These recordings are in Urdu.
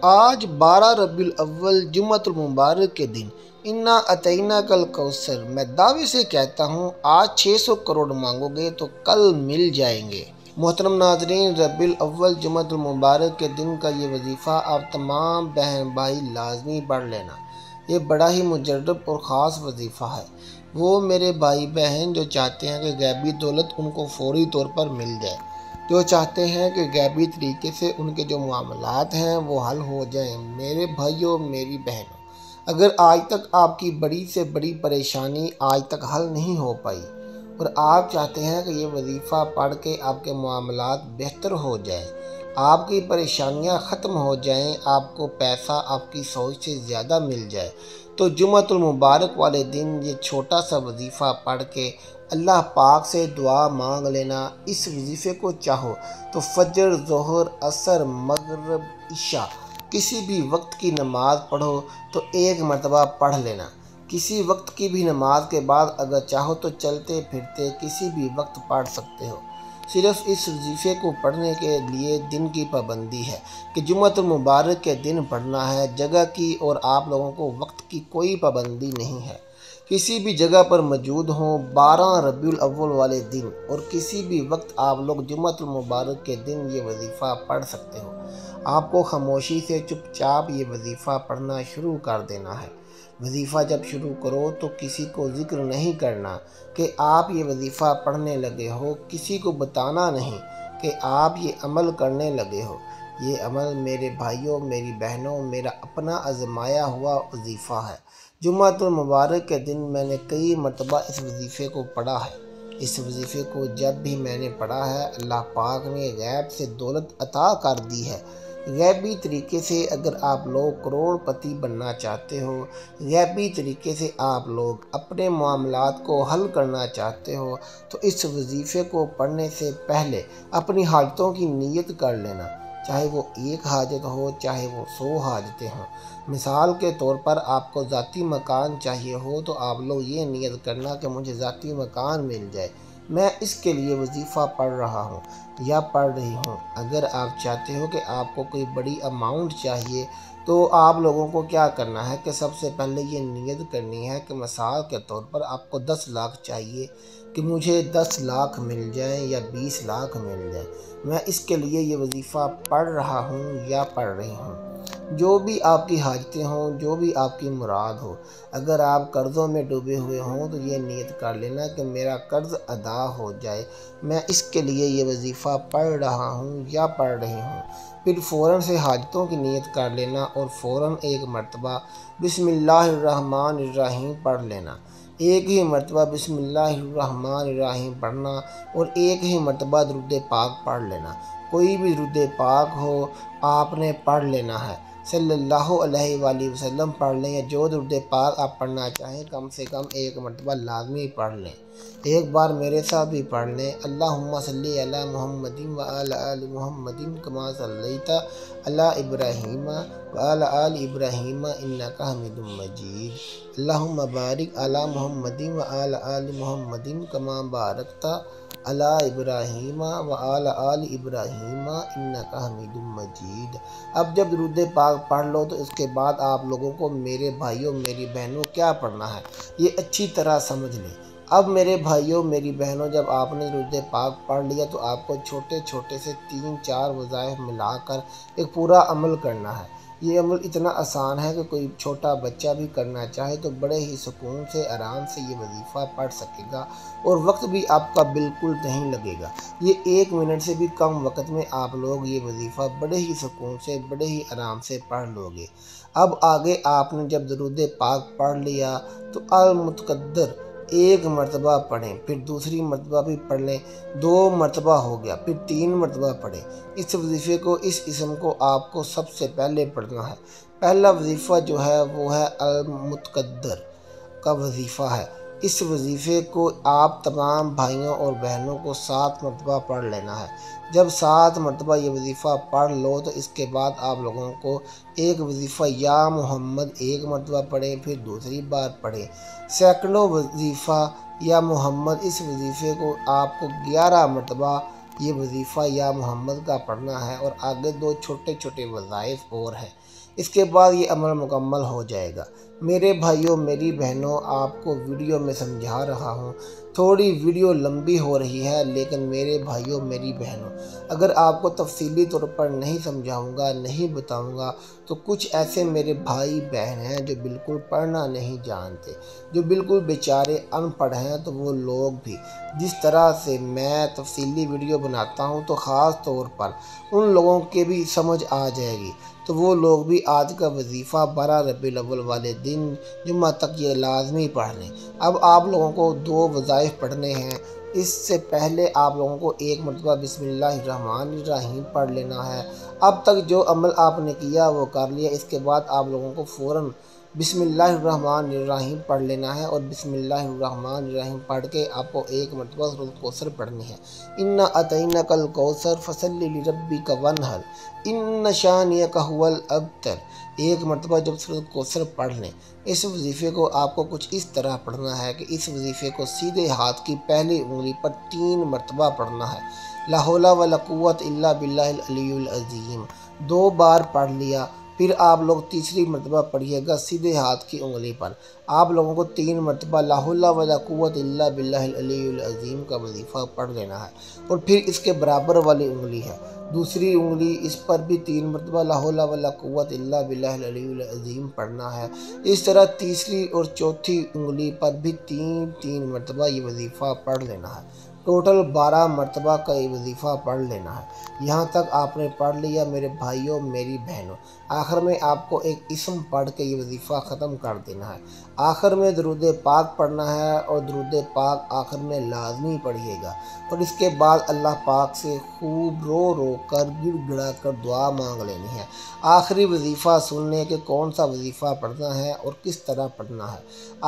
آج 12 ربیع الاول جمعۃ المبارک کے دن انا اطعیناک الکوثر میں دعوے سے کہتا ہوں آج 600 کروڑ مانگو گے تو کل مل جائیں گے۔ محترم ناظرین، ربیع الاول جمعۃ المبارک کے دن کا یہ وظیفہ آپ تمام بہن بھائی لازمی پڑھ لینا۔ یہ بڑا ہی مجرب اور خاص وظیفہ ہے۔ وہ میرے بھائی بہن جو چاہتے ہیں کہ غیبی دولت ان کو فوری طور پر مل جائے، جو چاہتے ہیں کہ غیبی طریقے سے ان کے جو معاملات ہیں وہ حل ہو جائیں، میرے بھائیوں میری بہنوں، اگر آج تک آپ کی بڑی سے بڑی پریشانی آج تک حل نہیں ہو پائی اور آپ چاہتے ہیں کہ یہ وظیفہ پڑھ کے آپ کے معاملات بہتر ہو جائیں، آپ کی پریشانیاں ختم ہو جائیں، آپ کو پیسہ آپ کی سوچ سے زیادہ مل جائے، تو جمعۃ المبارک والے دن یہ چھوٹا سا وظیفہ پڑھ کے اللہ پاک سے دعا مانگ لینا۔ اس وظیفے کو چاہو تو فجر، ظہر، عصر، مغرب، عشاء کسی بھی وقت کی نماز پڑھو تو ایک مرتبہ پڑھ لینا۔ کسی وقت کی بھی نماز کے بعد اگر چاہو تو چلتے پھرتے کسی بھی وقت پڑھ سکتے ہو۔ صرف اس وظیفے کو پڑھنے کے لیے دن کی پابندی ہے کہ جمعۃ المبارک کے دن پڑھنا ہے، جگہ کی اور آپ لوگوں کو وقت کی کوئی پابندی نہیں ہے۔ کسی بھی جگہ پر موجود ہوں 12 ربیع الاول والے دن اور کسی بھی وقت آپ لوگ جمعۃ المبارک کے دن یہ وظیفہ پڑھ سکتے ہو۔ آپ کو خاموشی سے چپ چاپ یہ وظیفہ پڑھنا شروع کر دینا ہے۔ وظیفہ جب شروع کرو تو کسی کو ذکر نہیں کرنا کہ آپ یہ وظیفہ پڑھنے لگے ہو، کسی کو بتانا نہیں کہ آپ یہ عمل کرنے لگے ہو۔ یہ عمل میرے بھائیوں میری بہنوں میرا اپنا آزمایا ہوا وظیفہ ہے۔ جمعۃ المبارک کے دن میں نے کئی مرتبہ اس وظیفے کو پڑھا ہے۔ اس وظیفے کو جب بھی میں نے پڑھا ہے اللہ پاک نے غیب سے دولت عطا کر دی ہے۔ غیبی طریقے سے اگر آپ لوگ کروڑ پتی بننا چاہتے ہو، غیبی طریقے سے آپ لوگ اپنے معاملات کو حل کرنا چاہتے ہو تو اس وظیفے کو پڑھنے سے پہلے اپنی حاجتوں کی نیت کر لینا، چاہے وہ ایک حاجت ہو چاہے وہ 100 حاجتیں ہوں۔ مثال کے طور پر آپ کو ذاتی مکان چاہیے ہو تو آپ لوگ یہ نیت کرنا کہ مجھے ذاتی مکان مل جائے، میں اس کے لیے وظیفہ پڑھ رہا ہوں یا پڑھ رہی ہوں۔ اگر آپ چاہتے ہو کہ آپ کو کوئی بڑی اماؤنٹ چاہیے تو آپ لوگوں کو کیا کرنا ہے کہ سب سے پہلے یہ نیت کرنی ہے کہ مثال کے طور پر آپ کو 10 لاکھ چاہیے کہ مجھے 10 لاکھ مل جائیں یا 20 لاکھ مل جائیں، میں اس کے لیے یہ وظیفہ پڑھ رہا ہوں یا پڑھ رہی ہوں۔ جو بھی آپ کی حاجتیں ہوں، جو بھی آپ کی مراد ہو، اگر آپ قرضوں میں ڈوبے ہوئے ہوں تو یہ نیت کر لینا کہ میرا قرض ادا ہو جائے، میں اس کے لیے یہ وظیفہ پڑھ رہا ہوں یا پڑھ رہی ہوں۔ پھر فوراً سے حاجتوں کی نیت کر لینا اور فوراً ایک مرتبہ بسم اللہ الرحمن الرحیم پڑھ لینا۔ ایک ہی مرتبہ بسم اللہ الرحمن الرحیم پڑھنا اور ایک ہی مرتبہ درود پاک پڑھ لینا۔ کوئی بھی درود پاک ہو آپ نے پڑھ لینا ہے، صلی اللہ علیہ وآلہ وسلم پڑھ لیں یا جو درود پاک آپ پڑھنا چاہیں کم سے کم ایک مرتبہ لازمی پڑھ لیں۔ ایک بار میرے ساتھ بھی پڑھ لیں، اللہم صلی علی محمد وعلی آل محمد کما صلیت علی ابراہیم وعلی آل ابراہیم انک حمید مجید، اللہم بارک علی محمد وعلی آل محمد کما بارکت علی ابراہیم وعلی آل ابراہیم انک حمید مجید۔ اب جب درود پاک پڑھ لو تو اس کے بعد آپ لوگوں کو میرے بھائیوں میری بہنوں کیا پڑھنا ہے یہ اچھی طرح سمجھ لیں۔ اب میرے بھائیوں میری بہنوں جب آپ نے درود پاک پڑھ لیا تو آپ کو چھوٹے چھوٹے سے 3-4 وظائف ملا کر ایک پورا عمل کرنا ہے۔ یہ عمل اتنا آسان ہے کہ کوئی چھوٹا بچہ بھی کرنا چاہے تو بڑے ہی سکون سے آرام سے یہ وظیفہ پڑھ سکے گا اور وقت بھی آپ کا بالکل نہیں لگے گا۔ یہ 1 منٹ سے بھی کم وقت میں آپ لوگ یہ وظیفہ بڑے ہی سکون سے بڑے ہی آرام سے پڑھ لو گے۔ اب آگے آپ نے جب درود پاک پڑھ لیا تو المتقدر ایک مرتبہ پڑھیں، پھر دوسری مرتبہ بھی پڑھ لیں، 2 مرتبہ ہو گیا، پھر 3 مرتبہ پڑھیں۔ اس وظیفے کو اس اسم کو آپ کو سب سے پہلے پڑھنا ہے۔ پہلا وظیفہ جو ہے وہ ہے المتقدر کا وظیفہ ہے۔ اس وظیفے کو آپ تمام بھائیوں اور بہنوں کو 7 مرتبہ پڑھ لینا ہے۔ جب 7 مرتبہ یہ وظیفہ پڑھ لو تو اس کے بعد آپ لوگوں کو ایک وظیفہ یا محمد ایک مرتبہ پڑھیں، پھر دوسری بار پڑھیں۔ سیکنڈوں وظیفہ یا محمد اس وظیفے کو آپ کو 11 مرتبہ یہ وظیفہ یا محمد کا پڑھنا ہے اور آگے 2 چھوٹے چھوٹے وظائف اور ہیں۔ اس کے بعد یہ عمل مکمل ہو جائے گا۔ میرے بھائیوں میری بہنوں، آپ کو ویڈیو میں سمجھا رہا ہوں، تھوڑی ویڈیو لمبی ہو رہی ہے، لیکن میرے بھائیوں میری بہنوں، اگر آپ کو تفصیلی طور پر نہیں سمجھاؤں گا، نہیں بتاؤں گا، تو کچھ ایسے میرے بھائی بہن ہیں جو بالکل پڑھنا نہیں جانتے، جو بالکل بیچارے ان پڑھ ہیں، تو وہ لوگ بھی جس طرح سے میں تفصیلی ویڈیو بناتا ہوں تو خاص طور پر ان لوگوں کے بھی سمجھ آ جائے گی، تو وہ لوگ بھی آج کا وظیفہ 12 ربیع الاول والے دن جمعہ تک یہ لازمی پڑھ لیں۔ اب آپ لوگوں کو 2 وظائف پڑھنے ہیں۔ اس سے پہلے آپ لوگوں کو 1 مرتبہ بسم اللہ الرحمن الرحیم پڑھ لینا ہے۔ اب تک جو عمل آپ نے کیا وہ کر لیا، اس کے بعد آپ لوگوں کو فوراً بسم اللہ الرحمن الرحیم پڑھ لینا ہے، اور بسم اللہ الرحمن الرحیم پڑھ کے آپ کو 1 مرتبہ سورۃ الکوثر پڑھنی ہے۔ انا اعطیناک الکوثر فصلی لربک وانحر ان شانئک ھو الابتر۔ 1 مرتبہ جب سورۃ الکوثر پڑھ لیں، اس وظیفے کو آپ کو کچھ اس طرح پڑھنا ہے کہ اس وظیفے کو سیدھے ہاتھ کی پہلی انگلی پر 3 مرتبہ پڑھنا ہے۔ لا حول ولا قوت الا باللہ العلی العظیم 2 بار پڑھ لیا، پھر آپ لوگ تیسری مرتبہ پڑھیے گا سیدھے ہاتھ کی انگلی پر۔ آپ لوگوں کو 3 مرتبہ لا حول ولا قوت الا باللہ العلی العظیم کا وظیفہ پڑھ لینا ہے، اور پھر اس کے برابر والی انگلی ہے دوسری انگلی، اس پر بھی 3 مرتبہ لا حول ولا قوت الا باللہ العلی العظیم پڑھنا ہے۔ اس طرح تیسری اور چوتھی انگلی پر بھی 3 مرتبہ یہ وظیفہ پڑھ لینا ہے۔ ٹوٹل 12 مرتبہ کا یہ وظیفہ پڑھ لینا ہے۔ یہاں تک آپ نے پڑھ لیا میرے بھائیوں میری بہنوں۔ آخر میں آپ کو ایک اسم پڑھ کے یہ وظیفہ ختم کر دینا ہے۔ آخر میں درود پاک پڑھنا ہے، اور درود پاک آخر میں لازمی پڑھیے گا، اور اس کے بعد اللہ پاک سے خوب رو رو کر گڑ گڑا کر دعا مانگ لینی ہے۔ آخری وظیفہ سننے کہ کون سا وظیفہ پڑھنا ہے اور کس طرح پڑھنا ہے۔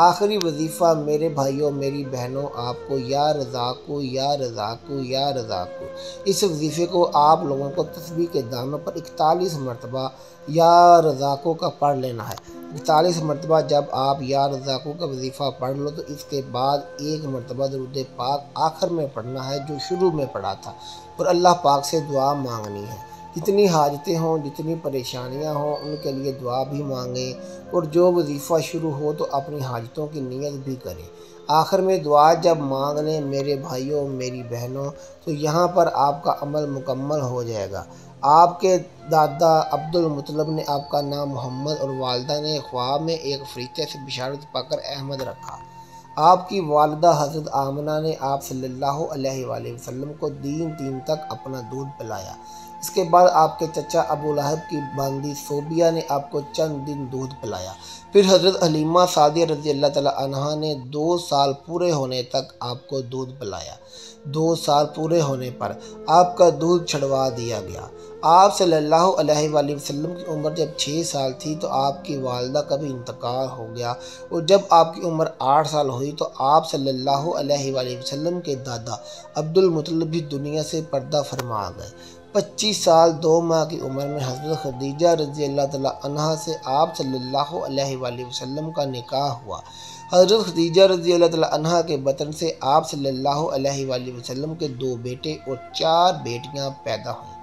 آخری وظیفہ میرے بھائیوں میری بہنوں، آپ کو یا رزاقو یا رزاقو یا رزاقو، اس وظیفے کو آپ لوگوں کو تسبیح کے دانوں پر 41 مرتبہ یا رزاقو کا پڑھ لینا ہے۔ 41 مرتبہ جب آپ یا رزاقو کا وظیفہ پڑھ لو تو اس کے بعد 1 مرتبہ درود پاک آخر میں پڑھنا ہے جو شروع میں پڑھا تھا، اور اللہ پاک سے دعا مانگنی ہے۔ جتنی حاجتیں ہوں، جتنی پریشانیاں ہوں، ان کے لیے دعا بھی مانگیں، اور جو وظیفہ شروع ہو تو اپنی حاجتوں کی نیت بھی کریں۔ آخر میں دعا جب مانگ لیں میرے بھائیوں میری بہنوں، تو یہاں پر آپ کا عمل مکمل ہو جائے گا۔ آپ کے دادا عبد المطلب نے آپ کا نام محمد اور والدہ نے خواب میں ایک فرشتے سے بشارت پا کر احمد رکھا۔ آپ کی والدہ حضرت آمنہ نے آپ صلی اللہ علیہ وآلہ وسلم کو دین تک اپنا دودھ پلایا۔ اس کے بعد آپ کے چچا ابو لہب کی باندی صوبیہ نے آپ کو چند دن دودھ پلایا۔ پھر حضرت حلیمہ سعدیہ رضی اللہ تعالیٰ عنہا نے 2 سال پورے ہونے تک آپ کو دودھ پلایا۔ 2 سال پورے ہونے پر آپ کا دودھ چھڑوا دیا گیا۔ آپ صلی اللہ علیہ وآلہ وسلم کی عمر جب 6 سال تھی تو آپ کی والدہ کا بھی انتقال ہو گیا، اور جب آپ کی عمر 8 سال ہوئی تو آپ صلی اللہ علیہ وآلہ وسلم کے دادا عبد المطلب بھی دنیا سے پردہ فرما گئے۔ 25 سال 2 ماہ کی عمر میں حضرت خدیجہ رضی اللہ تعالیٰ عنہا سے آپ صلی اللہ علیہ وآلہ وسلم کا نکاح ہوا۔ حضرت خدیجہ رضی اللہ تعالیٰ عنہا کے بطن سے آپ صلی اللہ علیہ وآلہ وسلم کے 2 بیٹے اور 4 بیٹیاں پیدا ہوئیں۔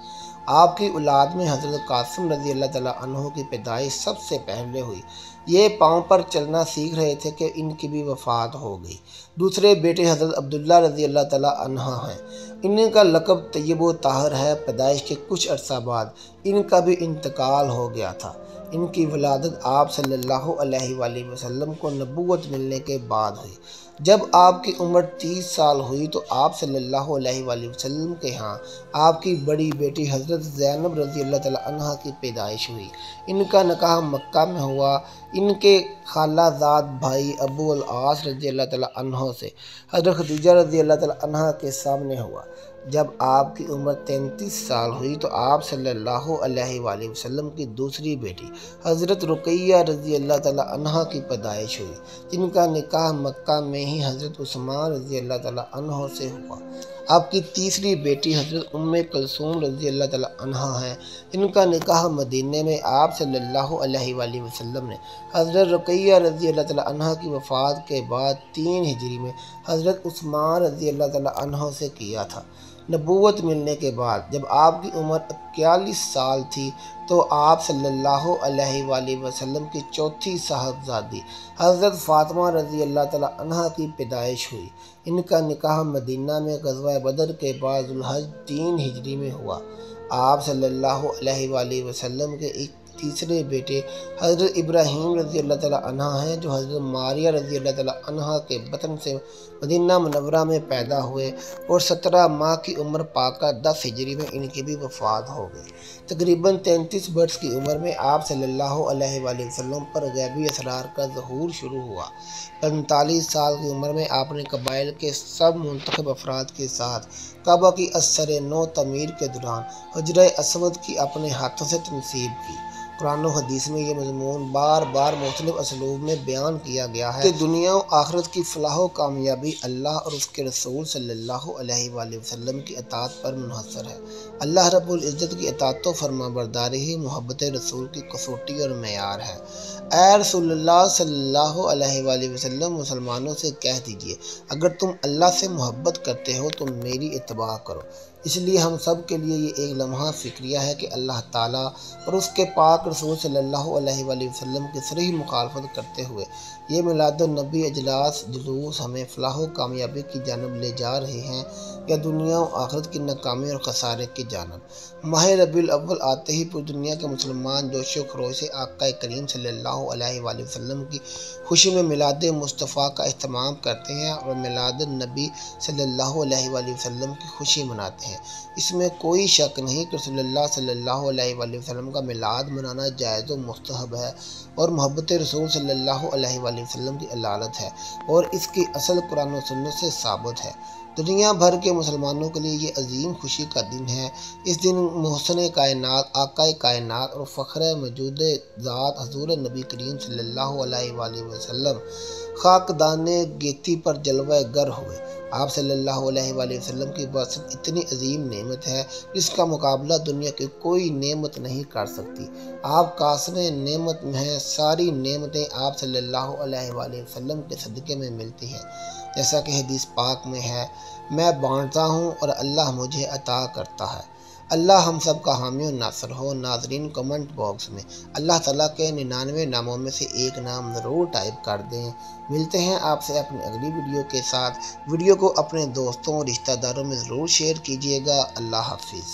آپ کی اولاد میں حضرت قاسم رضی اللہ تعالیٰ عنہ کی پیدائش سب سے پہلے ہوئی۔ یہ پاؤں پر چلنا سیکھ رہے تھے کہ ان کی بھی وفات ہو گئی۔ دوسرے بیٹے حضرت عبداللہ رضی اللہ تعالیٰ عنہ ہیں۔ ان کا لقب طیب و طاہر ہے۔ پیدائش کے کچھ عرصہ بعد ان کا بھی انتقال ہو گیا تھا۔ ان کی ولادت آپ صلی اللہ علیہ وآلہ وسلم کو نبوت ملنے کے بعد ہوئی۔ جب آپ کی عمر 30 سال ہوئی تو آپ صلی اللہ علیہ وآلہ وسلم کے ہاں آپ کی بڑی بیٹی حضرت زینب رضی اللہ تعالیٰ عنہ کی پیدائش ہوئی۔ ان کا نکاح مکہ میں ہوا۔ ان کے خالہ زاد بھائی ابو العاص رضی اللہ تعالیٰ عنہ سے حضرت خدیجہ رضی اللہ تعالیٰ عنہ کے سامنے ہوا۔ جب آپ کی عمر 33 سال ہوئی تو آپ صلی اللہ علیہ وآلہ وسلم کی دوسری بیٹی حضرت رقیہ رضی اللہ تعالیٰ عنہ کی پیدائش ہوئی، جن کا نکاح مکہ میں ہی حضرت عثمان رضی اللہ تعالیٰ عنہ سے ہوا۔ آپ کی تیسری بیٹی حضرت ام کلثوم رضی اللہ تعالیٰ عنہ ہیں، ان کا نکاح مدینے میں آپ صلی اللہ علیہ وآلہ وسلم نے حضرت رقیہ رضی اللہ تعالیٰ عنہ کی وفات کے بعد 3 ہجری میں حضرت عثمان رضی اللہ تعالیٰ عنہ سے کیا تھا۔ نبوت ملنے کے بعد جب آپ کی عمر 41 سال تھی تو آپ صلی اللہ علیہ وآلہ وسلم کی چوتھی صاحبزادی حضرت فاطمہ رضی اللہ تعالیٰ عنہ کی پیدائش ہوئی۔ ان کا نکاح مدینہ میں غزوہ بدر کے بعد ذوالحج 3 ہجری میں ہوا۔ آپ صلی اللہ علیہ وآلہ وسلم کے ایک تیسرے بیٹے حضرت ابراہیم رضی اللہ تعالیٰ عنہ ہیں جو حضرت ماریہ رضی اللہ تعالیٰ عنہ کے بطن سے مدینہ منورہ میں پیدا ہوئے اور 17 ماہ کی عمر پاکہ 10 ہجری میں ان کی بھی وفات ہو گئی۔ تقریباً 33 برس کی عمر میں آپ صلی اللہ علیہ وآلہ وسلم پر غیبی اسرار کا ظہور شروع ہوا۔ 45 سال کی عمر میں آپ نے قبائل کے سب منتخب افراد کے ساتھ کعبہ کی اثر نو تعمیر کے دوران حجرہ اسود کی اپنے ہاتھوں سے تنصیب کی۔ قرآن و حدیث میں یہ مضمون بار بار مختلف اسلوب میں بیان کیا گیا ہے کہ دنیا و آخرت کی فلاح و کامیابی اللہ اور اس کے رسول صلی اللہ علیہ وآلہ وسلم کی اطاعت پر منحصر ہے۔ اللہ رب العزت کی اطاعت و فرما برداری ہی محبت رسول کی کسوٹی اور معیار ہے۔ اے رسول اللہ صلی اللہ علیہ وآلہ وسلم، مسلمانوں سے کہہ دیجئے اگر تم اللہ سے محبت کرتے ہو تو میری اتباع کرو۔ اس لیے ہم سب کے لیے یہ ایک لمحہ فکریہ ہے کہ اللہ تعالیٰ اور اس کے پاک رسول صلی اللہ علیہ وآلہ وسلم کی صریح مخالفت کرتے ہوئے یہ میلاد النبی اجلاس جلوس ہمیں فلاح و کامیابی کی جانب لے جا رہے ہیں یا دنیا و آخرت کی ناکامی اور خسارے کی جانب۔ ماہ ربیع الاول آتے ہی پوری دنیا کے مسلمان جوش و خروش سے آقا کریم صلی اللہ علیہ وآلہ وسلم کی خوشی میں میلاد مصطفیٰ کا اہتمام کرتے ہیں اور میلاد النبی صلی اللہ علیہ وآلہ وسلم کی خوشی مناتے ہیں۔ اس میں کوئی شک نہیں کہ رسول اللہ صلی اللہ علیہ وآلہ وسلم کا میلاد منانا جائز و مستحب ہے اور محبت رسول صلی اللہ علیہ وآلہ وسلم کی علالت ہے اور اس کی اصل قرآن و سنت سے ثابت ہے۔ دنیا بھر کے مسلمانوں کے لیے یہ عظیم خوشی کا دن ہے۔ اس دن محسن کائنات، آقا کائنات اور فخر موجود ذات حضور نبی کریم صلی اللہ علیہ وآلہ وسلم خاکدان گیتی پر جلوہ گر ہوئے۔ آپ صلی اللہ علیہ وآلہ وسلم کی بعثت اتنی عظیم نعمت ہے جس کا مقابلہ دنیا کی کوئی نعمت نہیں کر سکتی۔ آپ قاصر نعمت ہیں، ساری نعمتیں آپ صلی اللہ علیہ وآلہ وسلم کے صدقے میں ملتی ہیں، جیسا کہ حدیث پاک میں ہے، میں بانٹتا ہوں اور اللہ مجھے عطا کرتا ہے۔ اللہ ہم سب کا حامی و ناصر ہو۔ ناظرین کمنٹ باکس میں اللہ تعالیٰ کے 99 ناموں میں سے ایک نام ضرور ٹائپ کر دیں۔ ملتے ہیں آپ سے اپنی اگلی ویڈیو کے ساتھ۔ ویڈیو کو اپنے دوستوں اور رشتہ داروں میں ضرور شیئر کیجیے گا۔ اللہ حافظ۔